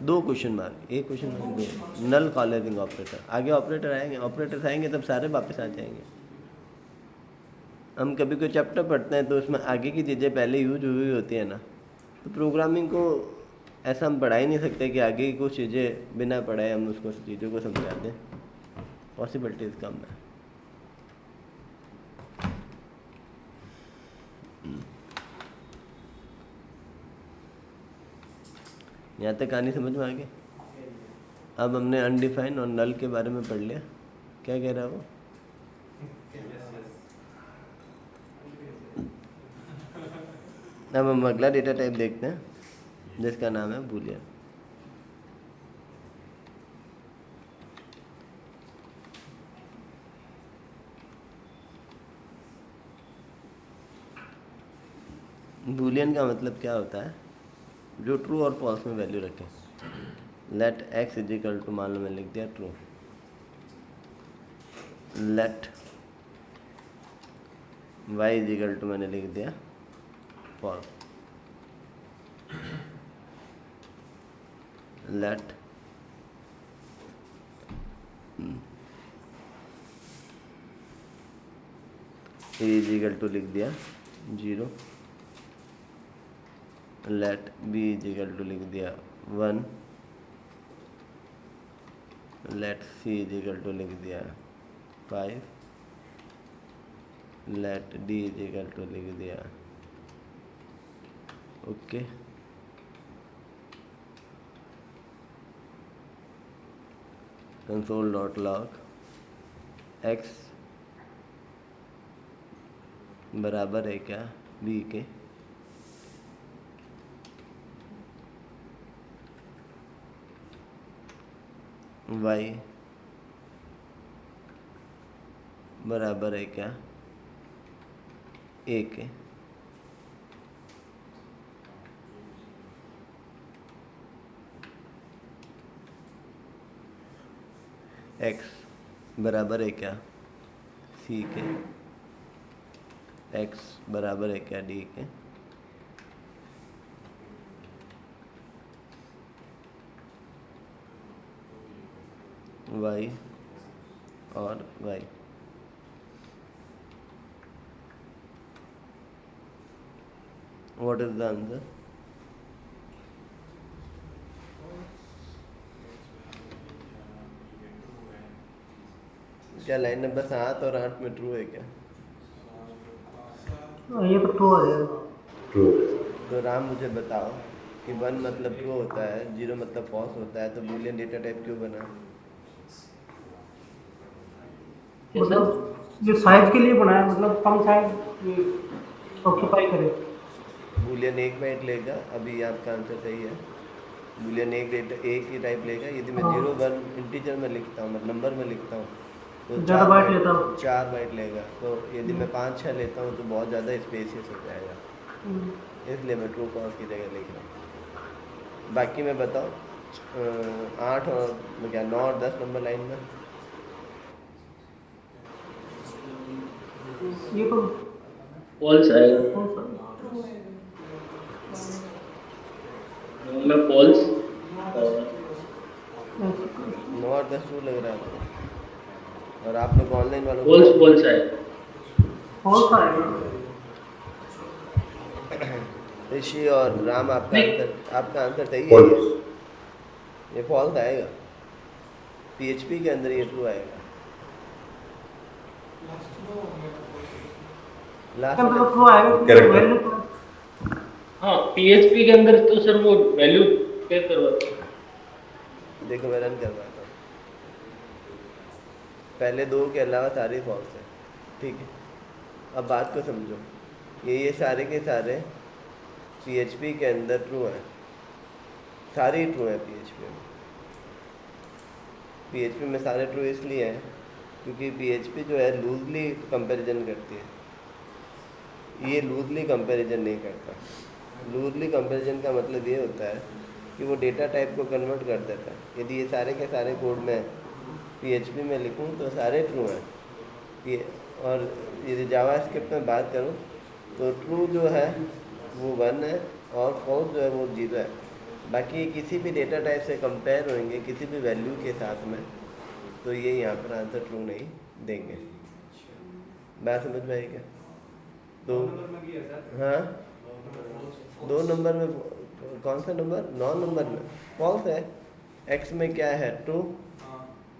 A: दो क्वेश्चन मार्क, एक क्वेश्चन मार्क दो। नल कॉलेजिंग ऑपरेटर, आगे ऑपरेटर आएंगे, ऑपरेटर्स आएंगे तब सारे वापस आ जाएंगे। हम कभी कोई चैप्टर पढ़ते हैं तो उसमें आगे की चीज़ें पहले यूज हुई होती है ना, तो प्रोग्रामिंग को ऐसा हम पढ़ा ही नहीं सकते कि आगे की कुछ चीज़ें बिना पढ़ाए हम उसको चीज़ों को समझा दें, पॉसिबिलिटीज कम है। यहाँ तक कहानी समझ में आ गई? अब हमने अनडिफाइन और नल के बारे में पढ़ लिया। क्या कह रहा है वो? अब हम अगला डेटा टाइप देखते हैं जिसका नाम है बूलियन। बूलियन का मतलब क्या होता है? जो ट्रू और फॉल्स में वैल्यू रखें। Let X is equal to, मान लो मैं लिख दिया true, let Y is equal to मैंने लिख दिया false, let A is equal to लिख दिया 0, let B is equal to लिख दिया 1, let C is equal to लिख दिया 5, let D is equal to लिख दिया okay. Console dot log X बराबर है क्या बी के, वाई बराबर है क्या ए के, एक्स बराबर है क्या सी के, एक्स बराबर है क्या डी के, वाई और Y. What is the answer? क्या लाइन नंबर 7 और 8 में ट्रू है क्या?
D: ये तो ट्रू आ जाएगा।
C: ट्रू।
A: तो राम मुझे बताओ कि 1 मतलब ट्रू होता है, 0 मतलब फॉल्स होता है, तो बूलियन डेटा टाइप क्यों बना?
D: मतलब ये साइज के लिए बनाया, मतलब कम साइज ऑक्यूपाई करे।
A: बूलियन 1 बाइट लेगा, अभी आपका आंसर सही है। बूलियन एक ही टाइप लेगा। यदि मैं 0 1 इंटीजर में लिखता हूँ, मतलब नंबर में लिखता हूँ, तो
D: ज़्यादा बाइट लेता हूँ।
A: 4 बाइट लेगा। तो यदि मैं 5-6 लेता हूँ तो बहुत ज़्यादा स्पेसियस हो जाएगा, इसलिए मैं ट्रू फॉल्स की जगह लिख रहा हूँ। बाकी मैं बताओ 8 और क्या 9 और 10 नंबर लाइन में
D: ये तो
E: फॉल्स आएगा,
D: कौन सा?
B: ट्रू है।
E: में फॉल्स और
A: 9 और 10 ट्रू लग रहा है आपको, और आप लोग ऑनलाइन वालों
E: फॉल्स फॉल्स आएगा।
D: कौन सा आएगा?
A: ऋषि और राम आपका
E: नहीं।
A: आंसर सही है।
C: फॉल्स।
A: ये फॉल्स आएगा, पीएचपी के अंदर ये ट्रू आएगा।
B: लास्ट दो होंगे
A: लास्ट
D: अंदर
A: में
D: ट्रू आएगा क्योंकि
C: Correct.
D: वैल्यू
E: हाँ पीएचपी के अंदर तो सर वो वैल्यू पे करवाते हैं।
A: देखो मैं रन करवाता हूँ, पहले दो के अलावा सारे फॉल्स हैं, ठीक है। अब बात को समझो, ये सारे के सारे पीएचपी के अंदर ट्रू हैं, सारे ही ट्रू हैं पीएचपी में सारे ट्रू इसलिए हैं क्योंकि पीएचपी जो है लूजली कंपैरिजन करती है, ये लूजली कंपैरिजन नहीं करता। लूजली कंपैरिजन का मतलब ये होता है कि वो डेटा टाइप को कन्वर्ट कर देता है। यदि ये सारे के सारे कोड में पीएचपी में लिखूं तो सारे ट्रू हैं, और यदि जावास्क्रिप्ट में बात करूं तो ट्रू जो है वो 1 है और फॉल्स जो है वो 0 है। बाकी किसी भी डेटा टाइप से कंपेयर होंगे किसी भी वैल्यू के साथ में, तो ये यहाँ पर आंसर ट्रू नहीं देंगे। बात समझ में आई क्या? तो हाँ 2 नंबर में कौन सा नंबर? 9 नंबर में फॉल्स है। एक्स में क्या है? ट्रू,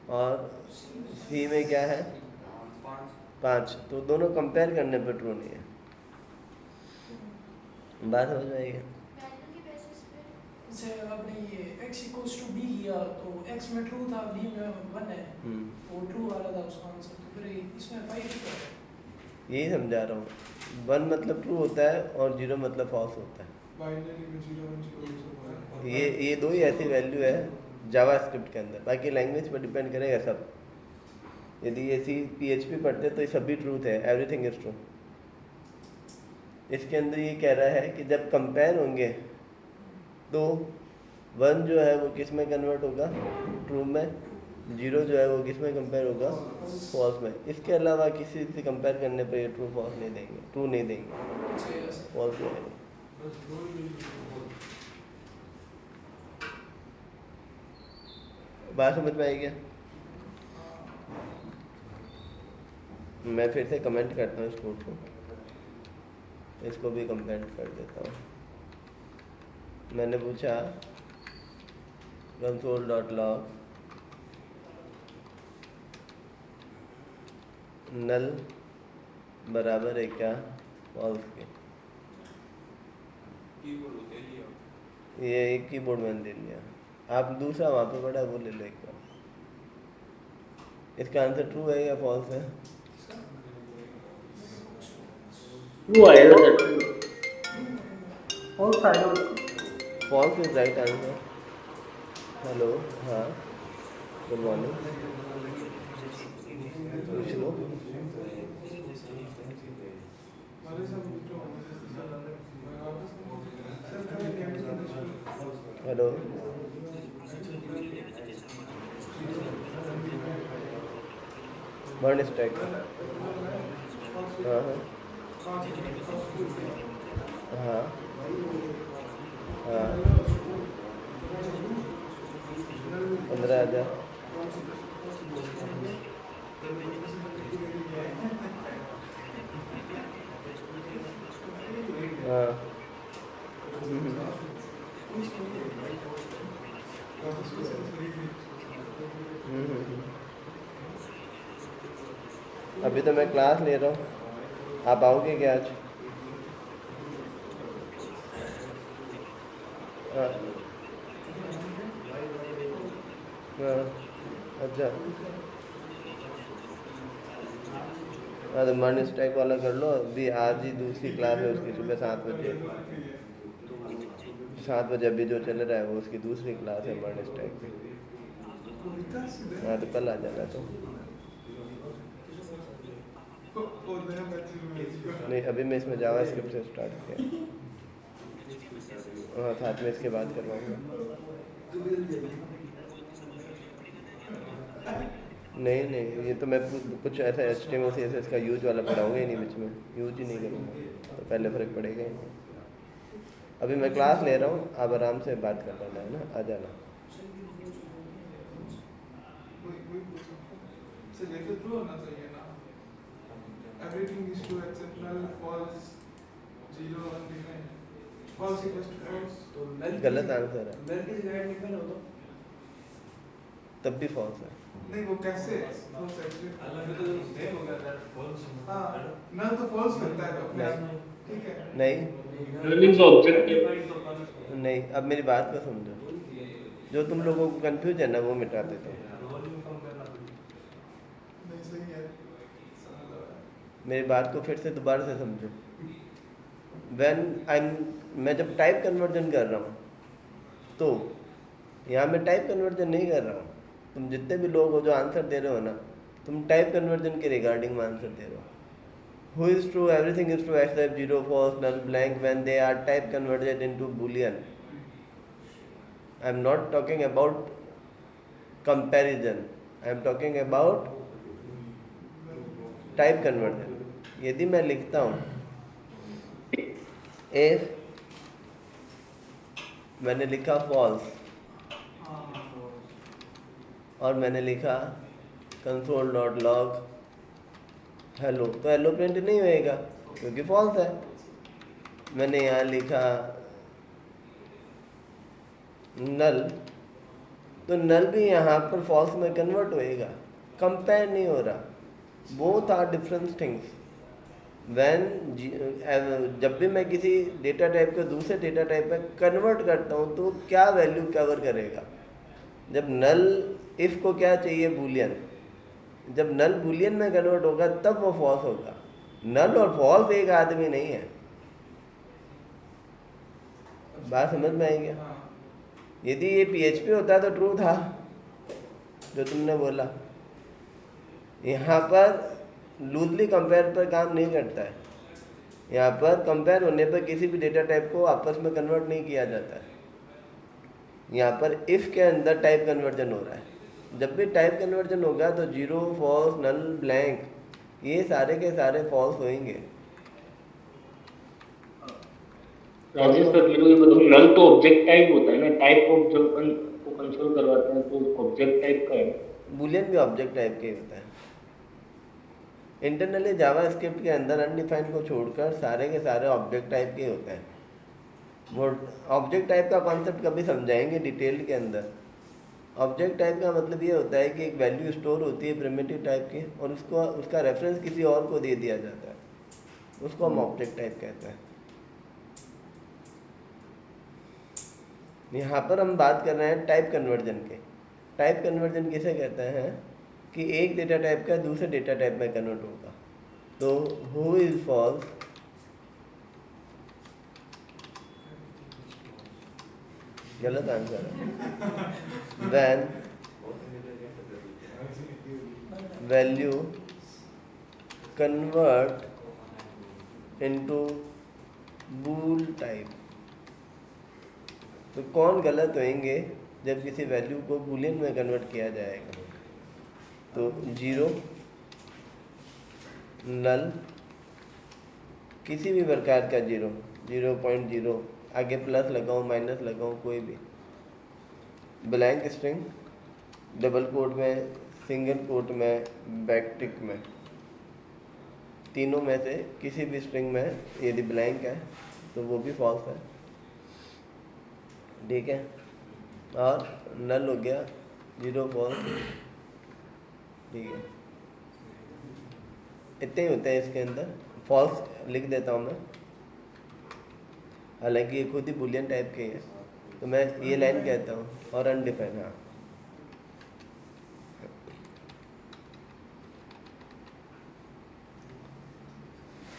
A: और सी में क्या है? 5। तो दोनों कंपेयर करने पर ट्रू नहीं है। बात समझ में आई क्या?
B: जैसे आपने ये x इक्वल्स टू b किया तो x में ट्रू था, b में 1 है, वो ट्रू वाला था उसका आंसर, तो फिर इसमें 5 क्यों है?
A: यही समझा रहा हूँ, 1 मतलब ट्रू होता है और 0 मतलब फॉल्स होता है। ये दो ही ऐसी वैल्यू है जावास्क्रिप्ट के अंदर, बाकी लैंग्वेज पर डिपेंड करेगा सब। यदि ये सी पीएचपी पढ़ते तो ये सभी ट्रूथ है, एवरीथिंग इज ट्रू। इसके अंदर ये कह रहा है कि जब कंपेयर होंगे तो 1 जो है वो किस में कन्वर्ट होगा? ट्रू में। 0 जो है वो किस में कंपेयर होगा? फॉल्स में। इसके अलावा किसी से कंपेयर करने पर ये ट्रू फॉल्स नहीं देंगे, ट्रू नहीं देंगे, फॉल्स नहीं देंगे। बात समझ में आई क्या? मैं फिर से कमेंट करता हूँ इस कोड को, इसको भी कमेंट कर देता हूँ। मैंने पूछा console.log नल बराबर है क्या फॉल्स के? ये एक कीबोर्ड मैंने ले लिया, आप दूसरा वहाँ पे पड़ा वो ले लो एक बार। इसका आंसर ट्रू है या फॉल्स है?
E: ट्रू आएगा सर, ट्रू।
D: और side
A: false is right answer. Hello, हाँ, गुड मॉर्निंग, पूछ लो। Hello, burn stack. हाँ हाँ हाँ हाँ 15,000। हाँ अभी तो मैं क्लास ले रहा हूँ, आप आओगे क्या आज? हाँ हाँ, अच्छा, हाँ तो मर्न स्टैक वाला कर लो। अभी आज ही दूसरी क्लास है उसकी, सुबह 7 बजे। 7 बजे अभी जो चल रहा है वो उसकी दूसरी क्लास है मर्न स्टैक की। हाँ तो कल आ जाना। तो नहीं, अभी मैं इसमें जावास्क्रिप्ट से स्टार्ट किया। हाँ साथ में इसके बाद करवाऊँगा। नहीं नहीं, ये तो मैं कुछ ऐसा HTML CSS का यूज वाला पढ़ाऊँगा ही नहीं, बीच में यूज ही नहीं करूँगा, तो पहले फ़र्क पड़ेगा ही नहीं। अभी मैं क्लास ले रहा हूँ, आप आराम से बात कर लेना, है ना, आ जाना।
F: Everything is true except null, false, 0, undefined. False equals to false.
A: गलत आंसर है।
F: null की जगह निकल हो तो
A: तब भी फॉल्स है।
F: नहीं वो कैसे false actually हाँ नल तो false बनता है अपने आप में, ठीक है
A: नहीं
E: नल मींस ऑब्जेक्ट
A: नहीं, अब मेरी बात को समझो, जो तुम लोगों को कंफ्यूज है ना वो मिटा देते हैं।
F: नहीं सही है
A: मेरी बात को फिर से दोबारा से समझो। मैं जब टाइप कन्वर्जन कर रहा हूँ तो यहाँ मैं टाइप कन्वर्जन नहीं कर रहा हूँ। तुम जितने भी लोग हो जो आंसर दे रहे हो ना, तुम टाइप कन्वर्जन के रिगार्डिंग में आंसर दे रहे हो। Who is true, everything is true except zero, false, null, blank when they are type converted into boolean. I am not talking about comparison, I am talking about type conversion. यदि मैं लिखता हूँ if, मैंने लिखा false और मैंने लिखा console dot log hello, तो हेलो प्रिंट नहीं होएगा क्योंकि फॉल्स है। मैंने यहाँ लिखा नल, तो नल भी यहाँ पर फॉल्स में कन्वर्ट होएगा, कंपेयर नहीं हो रहा। Both are different things. जब भी मैं किसी डेटा टाइप को दूसरे डेटा टाइप में कन्वर्ट करता हूँ तो क्या वैल्यू कवर करेगा। जब नल इफ़ को क्या चाहिए, बूलियन। जब नल बूलियन में कन्वर्ट होगा तब वो फॉल्स होगा। नल और फॉल्स एक आदमी नहीं है। बात समझ में आई क्या? यदि ये PHP होता तो ट्रू था जो तुमने बोला। यहाँ पर लूजली कंपेयर पर काम नहीं करता है। यहाँ पर कंपेयर होने पर किसी भी डेटा टाइप को आपस में कन्वर्ट नहीं किया जाता है। यहाँ पर इफ़ के अंदर टाइप कन्वर्जन हो रहा है। जब भी टाइप कन्वर्जन होगा तो जीरो, फॉल्स, नल, ब्लैंक, ये सारे के सारे फॉल्स होंगे।
E: राजेश सर मेरे को ये बताओ, नल तो ऑब्जेक्ट टाइप होता है ना, टाइप ऑफ जब अपन को कंसोल करवाते हैं तो ऑब्जेक्ट टाइप का है।
A: बूलियन भी ऑब्जेक्ट टाइप के होता है। इंटरनली जावास्क्रिप्ट के अंदर अनडिफाइंड को छोड़कर सारे के सारे ऑब्जेक्ट टाइप के होते हैं। वो ऑब्जेक्ट टाइप का कॉन्सेप्ट कभी समझाएंगे डिटेल के अंदर। ऑब्जेक्ट टाइप का मतलब ये होता है कि एक वैल्यू स्टोर होती है प्रिमिटिव टाइप की और उसका रेफरेंस किसी और को दे दिया जाता है, उसको हम ऑब्जेक्ट टाइप कहते हैं। यहाँ पर हम बात कर रहे हैं टाइप कन्वर्जन के। टाइप कन्वर्जन किसे कहते हैं कि एक डेटा टाइप का दूसरे डेटा टाइप में कन्वर्ट होगा। तो हु इज फॉल्स, गलत आंसर है। When value convert into bool type. तो कौन गलत होंगे जब किसी वैल्यू को बूलियन में कन्वर्ट किया जाएगा। तो जीरो, नल, किसी भी प्रकार का जीरो, 0.0, आगे प्लस लगाऊं माइनस लगाऊं कोई भी, ब्लैंक स्ट्रिंग, डबल कोट में, सिंगल कोट में, बैकटिक में, तीनों में से किसी भी स्ट्रिंग में यदि ब्लैंक है तो वो भी फॉल्स है। ठीक है, और नल हो गया, जीरो, फॉल्स। ठीक है, इतने ही होते हैं इसके अंदर। फॉल्स लिख देता हूँ मैं, हालांकि ये खुद ही बुलियन टाइप के है तो मैं ये लाइन कहता हूँ, और अनडिफाइंड। हाँ,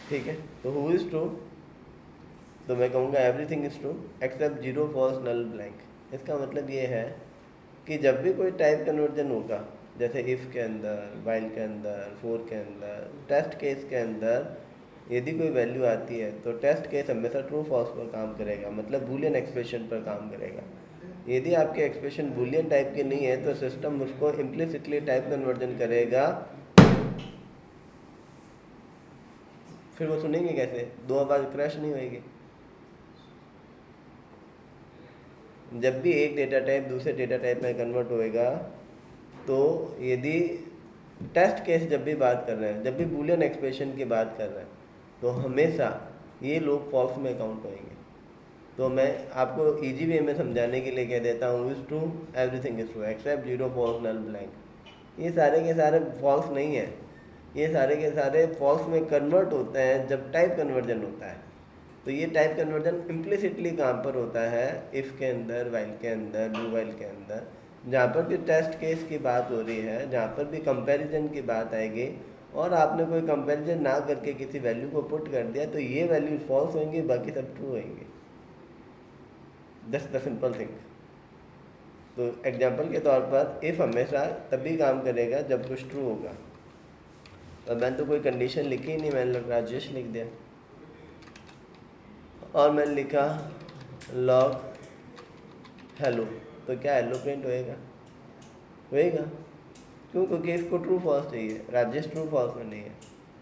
A: ठीक है। तो हु इज़ ट्रू, तो मैं कहूँगा everything is true except zero, false, null, blank. इसका मतलब ये है कि जब भी कोई टाइप कन्वर्जन होगा, जैसे इफ़ के अंदर, वाइल के अंदर, फोर के अंदर, टेस्ट केस के अंदर यदि कोई वैल्यू आती है तो टेस्ट केस हमेशा ट्रू फॉल्स पर काम करेगा, मतलब बूलियन एक्सप्रेशन पर काम करेगा। यदि आपके एक्सप्रेशन बूलियन टाइप के नहीं है तो सिस्टम उसको इम्प्लिसिटली टाइप कन्वर्जन करेगा। फिर वो सुनेंगे कैसे, दो आवाज़ क्रैश नहीं होएगी। जब भी एक डेटा टाइप दूसरे डेटा टाइप में कन्वर्ट होएगा तो यदि टेस्ट केस जब भी बात कर रहे हैं, जब भी बूलियन एक्सप्रेशन की बात कर रहे हैं, तो हमेशा ये लोग फॉल्स में काउंट होंगे। तो मैं आपको इजी वे में समझाने के लिए कह देता हूँ is true, everything is true except zero, false, null, blank. ये सारे के सारे फॉल्स नहीं है, ये सारे के सारे फॉल्स में कन्वर्ट होते हैं जब टाइप कन्वर्जन होता है। तो ये टाइप कन्वर्जन इम्प्लिसिटली कहाँ पर होता है, इफ़ के अंदर, वाइल के अंदर, डू वाइल के अंदर, जहाँ पर भी टेस्ट केस की बात हो रही है, जहाँ पर भी कंपैरिजन की बात आएगी और आपने कोई कंपैरिजन ना करके किसी वैल्यू को पुट कर दिया तो ये वैल्यू फॉल्स होंगी, बाकी सब ट्रू होंगे। That's the simple thing. तो एग्जांपल के तौर पर इफ़ हमेशा तभी काम करेगा जब कुछ ट्रू होगा। तो मैंने तो कोई कंडीशन लिखी ही नहीं, मैंने राजेश लिख दिया और मैंने लिखा लॉग हेलो, तो क्या हेलो प्रिंट होएगा? होएगा। क्यों? क्योंकि इसको ट्रू फॉल्स चाहिए, राजेश ट्रू फॉल्स में नहीं है।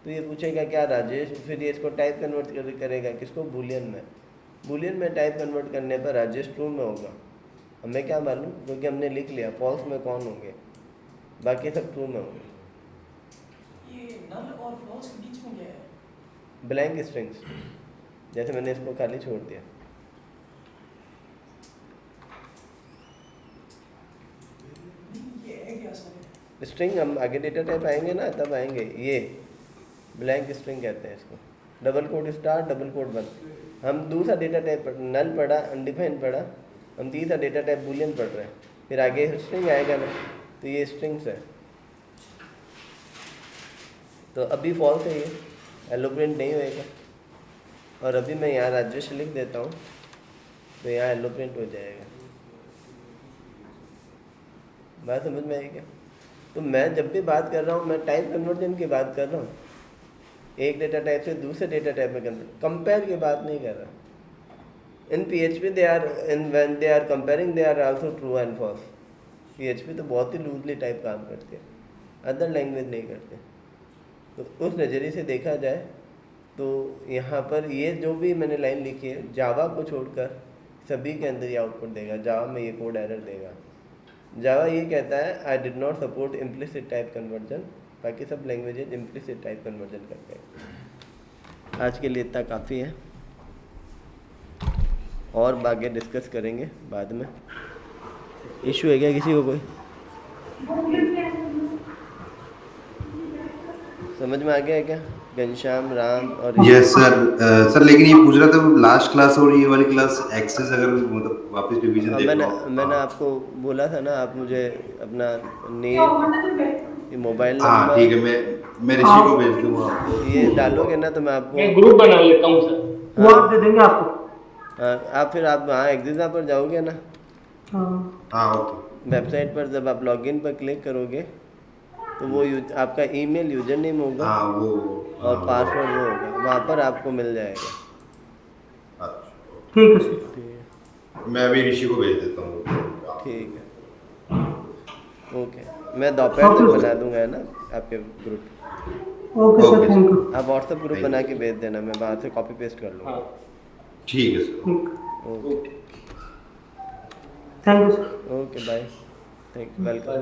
A: तो ये पूछेगा क्या राजेश, फिर ये इसको टाइप कन्वर्ट करेगा किसको, बूलियन में। बूलियन में टाइप कन्वर्ट करने पर राजेश ट्रू में होगा। हमें क्या मालूम, क्योंकि हमने लिख लिया फॉल्स में कौन होंगे, बाकी सब ट्रू में होंगे।
B: ये नल और फॉल्स के बीच में क्या है?
A: ब्लैंक स्ट्रिंग्स, जैसे मैंने इसको खाली छोड़ दिया।
B: नहीं, ये है क्या सर?
A: स्ट्रिंग हम आगे डेटा टाइप आएंगे ना तब आएंगे। ये ब्लैंक स्ट्रिंग कहते हैं इसको। Double quote star, double quote बंद। हम दूसरा डेटा टाइप नल पढ़ा, अनडिफाइंड पढ़ा, हम तीसरा डेटा टाइप बूलियन पढ़ रहे हैं, फिर आगे स्ट्रिंग आएगा ना, तो ये स्ट्रिंग्स है। तो अभी फॉल्स है, ये हेलो प्रिंट नहीं होएगा। और अभी मैं यहाँ राजेश लिख देता हूँ तो यहाँ हेलो प्रिंट हो जाएगा। बात समझ में आई क्या? तो मैं जब भी बात कर रहा हूँ मैं टाइप कन्वर्जन की बात कर रहा हूँ, एक डेटा टाइप से दूसरे डेटा टाइप में कंपेयर की बात नहीं कर रहा। In PHP they are when they are comparing they are also true and false. PHP तो बहुत ही लूजली टाइप काम करती है, अदर लैंग्वेज नहीं करते। तो उस नज़रिए से देखा जाए तो यहाँ पर ये जो भी मैंने लाइन लिखी है, जावा को छोड़कर सभी के अंदर ये आउटपुट देगा। जावा में ये कोड एरर देगा। जावा ये कहता है I did not support implicit type conversion, बाकी सब लैंग्वेजेज इम्प्लिसिट टाइप कन्वर्जन करते हैं। आज के लिए इतना काफ़ी है, और बाकी डिस्कस करेंगे बाद में। इशू है क्या किसी को? कोई समझ में आ गया है क्या? घनश्याम, राम और
C: यस सर। सर लेकिन ये पूछ रहा था लास्ट क्लास और ये वाली क्लास एक्सेस अगर मतलब वापस रिवीजन देख
A: मैंने आपको बोला था ना, आप मुझे अपना नेम, मोबाइल
C: हाँ
A: नंबर,
C: ठीक है, मैं ऋषि को भेज दूंगा आपको।
A: ये डालोगे ना तो मैं आपको
E: मैं ग्रुप बना लेता हूँ सर।
D: वो आप दे देंगे आपको।
A: आप फिर आप वहाँ एग्जिजा पर जाओगे ना,
C: हाँ ओके।
A: वेबसाइट पर जब आप लॉगिन पर क्लिक करोगे तो वो आपका ईमेल यूजर नेम होगा
C: हाँ वो
A: और पासवर्ड वो होगा, वहाँ पर आपको मिल जाएगा।
C: अच्छा
D: ठीक है सर।
A: ठीक है,
C: मैं अभी ऋषि को भेज देता हूँ।
A: ठीक है, ओके। मैं दोपहर तक बना दूंगा, है ना, आपके group.
D: Okay sir,
C: okay.
D: Thank you.
A: आप व्हाट्सएप ग्रुप बना के भेज देना, मैं वहाँ से कॉपी पेस्ट कर लूँगा।
E: हाँ
C: ठीक है सर।
D: ठीक,
A: okay,
E: okay
D: thank you sir.
A: Okay, bye, thank you, welcome.
E: Bye.